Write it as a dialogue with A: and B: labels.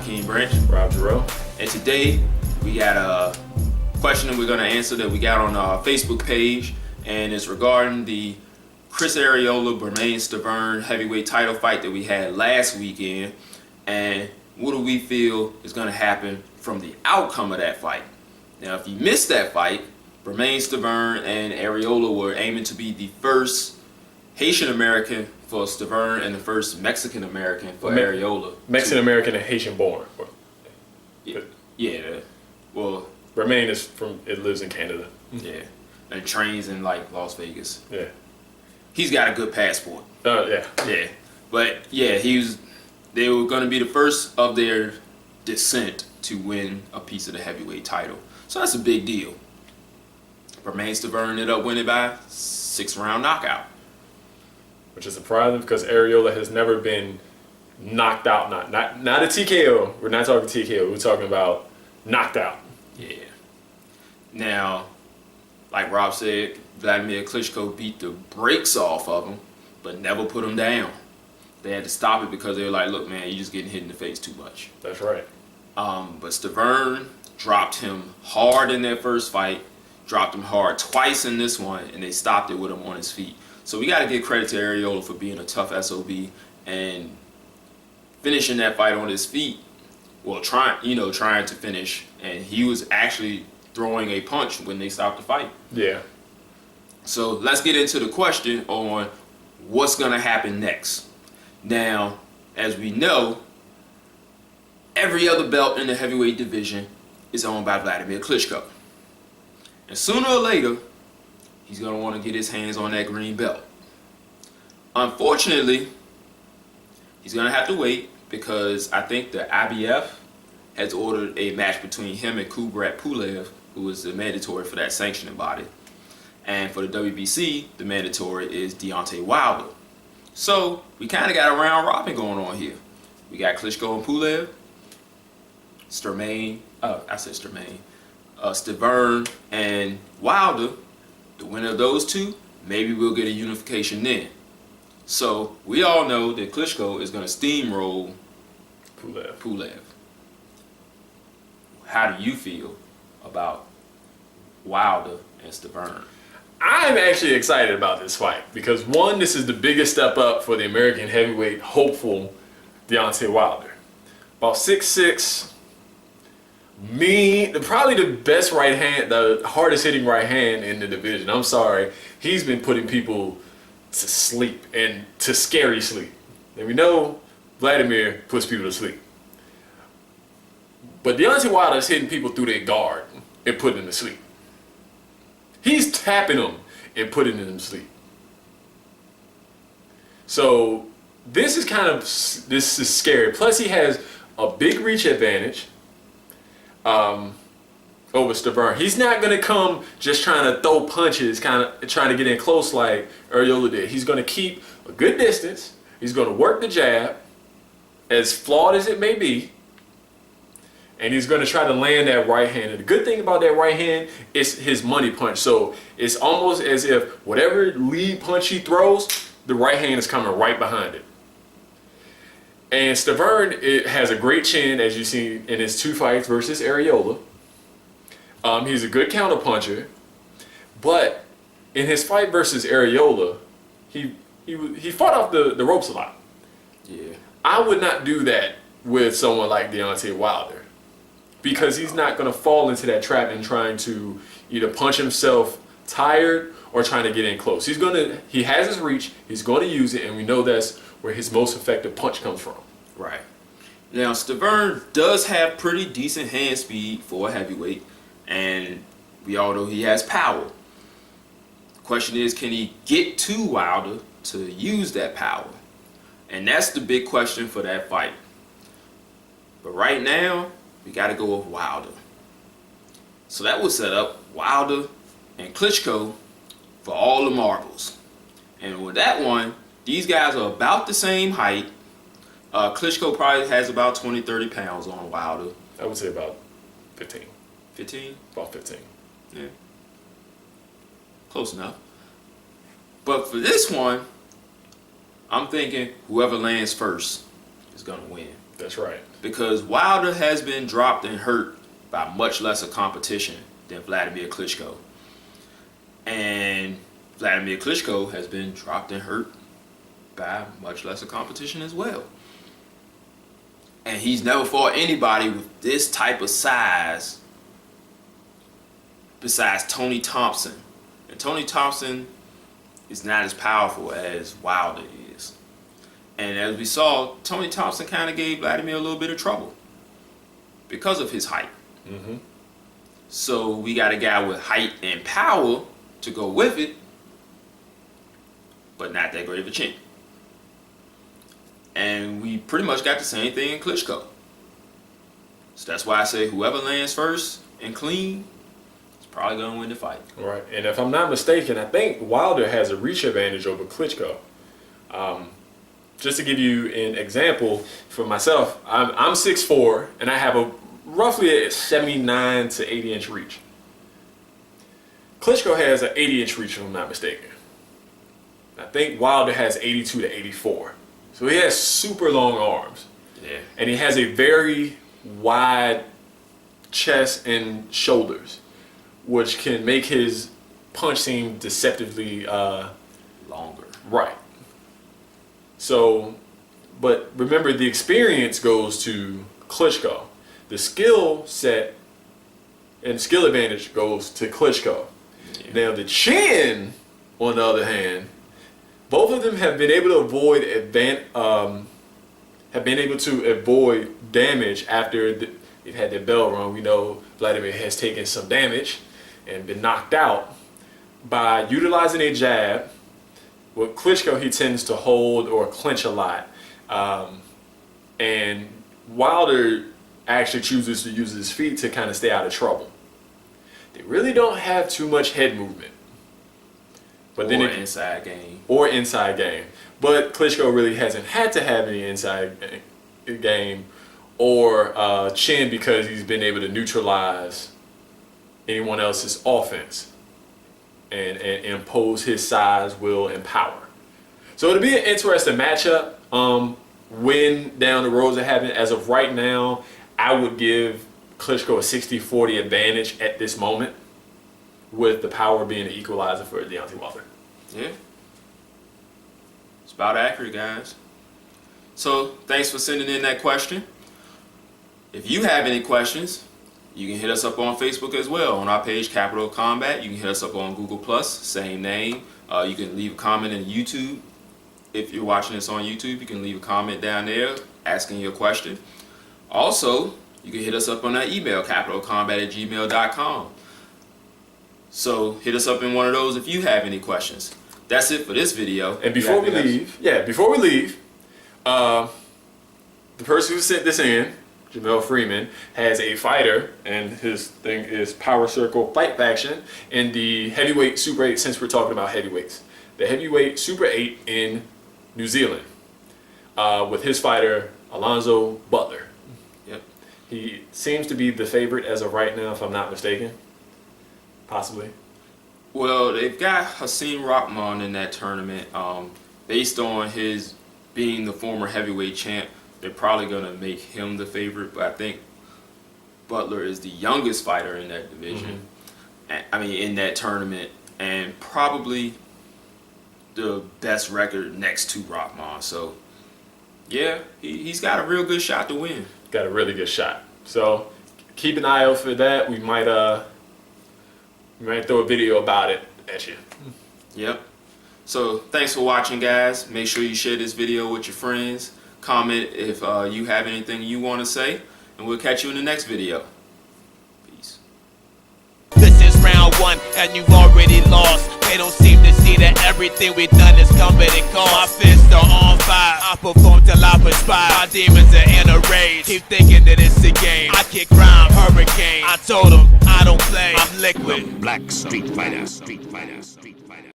A: King Branch.
B: Rob Jarrell.
A: And today we got a question that we're going to answer that we got on our Facebook page, and it's regarding the Chris Arreola-Bermane Stiverne heavyweight title fight that we had last weekend, and what do we feel is going to happen from the outcome of that fight. Now, if you missed that fight, Bermane Stiverne and Arreola were aiming to be the first Haitian American for Stiverne and the first Mexican American for Arreola.
B: Mexican American and Haitian born.
A: Yeah. Well,
B: Bermane lives in Canada.
A: Yeah. And trains in like Las Vegas.
B: Yeah.
A: He's got a good passport.
B: Yeah.
A: Yeah. But yeah, they were going to be the first of their descent to win a piece of the heavyweight title. So that's a big deal. Bermane Stiverne ended up winning by 6-round knockout.
B: Which is surprising because Arreola has never been knocked out. Not a TKO. We're not talking TKO. We're talking about knocked out.
A: Yeah. Now, like Rob said, Vladimir Klitschko beat the brakes off of him, but never put him down. They had to stop it because they were like, look, man, you're just getting hit in the face too much.
B: That's right.
A: But Stiverne dropped him hard in that first fight, dropped him hard twice in this one, and they stopped it with him on his feet. So we got to give credit to Arreola for being a tough SOB and finishing that fight on his feet. Well, trying to finish, and he was actually throwing a punch when they stopped the fight.
B: Yeah.
A: So let's get into the question on what's going to happen next. Now, as we know, every other belt in the heavyweight division is owned by Vladimir Klitschko. And sooner or later, he's going to want to get his hands on that green belt. Unfortunately, he's going to have to wait because I think the IBF has ordered a match between him and Kubrat Pulev, who is the mandatory for that sanctioning body. And for the WBC, the mandatory is Deontay Wilder. So we kind of got a round robin going on here. We got Klitschko and Pulev, Stiverne and Wilder. The winner of those two, maybe we'll get a unification then. So we all know that Klitschko is going to steamroll Pulev. How do you feel about Wilder and Stiverne?
B: I'm actually excited about this fight because one, this is the biggest step up for the American heavyweight hopeful Deontay Wilder. About 6'6", probably the best right hand, the hardest hitting right hand in the division. I'm sorry, he's been putting people to sleep and to scary sleep. And we know Vladimir puts people to sleep. But Deontay Wilder is hitting people through their guard and putting them to sleep. He's tapping them and putting them to sleep. So this is scary. Plus he has a big reach advantage over Stiverne. He's not going to come just trying to throw punches, kind of trying to get in close like Arreola did. He's going to keep a good distance. He's going to work the jab, as flawed as it may be, and he's going to try to land that right hand. And the good thing about that right hand is his money punch. So it's almost as if whatever lead punch he throws, the right hand is coming right behind it. And Stiverne has a great chin, as you see in his 2 fights versus Arreola. He's a good counter puncher, but in his fight versus Arreola, he fought off the ropes a lot.
A: Yeah,
B: I would not do that with someone like Deontay Wilder because he's not going to fall into that trap and trying to either punch himself tired or trying to get in close. He has his reach, he's going to use it, and we know that's where his most effective punch comes from.
A: right. Now, Stiverne does have pretty decent hand speed for a heavyweight, and we all know he has power. The question is, can he get to Wilder to use that power? And that's the big question for that fight. But right now, we got to go with Wilder. So that will set up Wilder and Klitschko for all the marbles. And with that one, these guys are about the same height. Klitschko probably has about 20-30 pounds on Wilder.
B: I would say about 15.
A: 15?
B: About 15.
A: Yeah. Close enough. But for this one, I'm thinking whoever lands first is going to win.
B: That's right.
A: Because Wilder has been dropped and hurt by much lesser competition than Vladimir Klitschko. And Vladimir Klitschko has been dropped and hurt by much lesser competition as well. And he's never fought anybody with this type of size besides Tony Thompson. And Tony Thompson is not as powerful as Wilder is. And as we saw, Tony Thompson kind of gave Vladimir a little bit of trouble because of his height.
B: Mm-hmm.
A: So we got a guy with height and power to go with it, but not that great of a chin. And we pretty much got the same thing in Klitschko. So that's why I say whoever lands first and clean is probably going to win the fight.
B: Right. And if I'm not mistaken, I think Wilder has a reach advantage over Klitschko. Just to give you an example, for myself, I'm 6'4", and I have a roughly a 79 to 80 inch reach. Klitschko has an 80 inch reach, if I'm not mistaken. I think Wilder has 82 to 84. So he has super long arms.
A: Yeah.
B: And he has a very wide chest and shoulders, which can make his punch seem deceptively
A: Longer.
B: right. So, but remember, the experience goes to Klitschko. The skill set and skill advantage goes to Klitschko. Yeah. Now the chin, on the other hand, both of them have been able to avoid damage after they've had their bell rung. We know Vladimir has taken some damage and been knocked out by utilizing a jab. With Klitschko, he tends to hold or clinch a lot, and Wilder actually chooses to use his feet to kind of stay out of trouble. They really don't have too much head movement. But
A: or
B: then
A: inside game.
B: Or inside game. But Klitschko really hasn't had to have any inside game or chin because he's been able to neutralize anyone else's offense and impose his size, will, and power. So it'll be an interesting matchup. When down the road to happen, as of right now, I would give Klitschko a 60-40 advantage at this moment, with the power being the equalizer for Deontay Wilder.
A: Yeah. It's about accurate, guys. So, thanks for sending in that question. If you have any questions, you can hit us up on Facebook as well, on our page, Capital Combat. You can hit us up on Google+, same name. You can leave a comment in YouTube. If you're watching this on YouTube, you can leave a comment down there asking your question. Also, you can hit us up on that email, capitalcombat@gmail.com. So hit us up in one of those if you have any questions. That's it for this video.
B: And before we leave, the person who sent this in, Jamel Freeman, has a fighter, and his thing is Power Circle Fight Faction in the heavyweight Super 8, since we're talking about heavyweights. The heavyweight Super 8 in New Zealand, with his fighter, Alonzo Butler.
A: Yep.
B: He seems to be the favorite as of right now, if I'm not mistaken. Possibly.
A: Well, they've got Hasim Rahman in that tournament. Based on his being the former heavyweight champ, they're probably going to make him the favorite. But I think Butler is the youngest fighter in that division. Mm-hmm. In that tournament. And probably the best record next to Rahman. So, yeah, he's got a real good shot to win.
B: Got a really good shot. So, keep an eye out for that. We might throw a video about it at you.
A: Yep. So thanks for watching, guys. Make sure you share this video with your friends. Comment if you have anything you want to say. And we'll catch you in the next video. Peace.
C: This is round one and you've already lost. They don't seem to see that everything we've done is coming and cost. My fists are on fire. I perform till I perspire. My demons are in a rage. Keep thinking that it's a game. I kick crime, hurricane. I told them I don't play. I'm liquid.
D: The Black Street Fighter.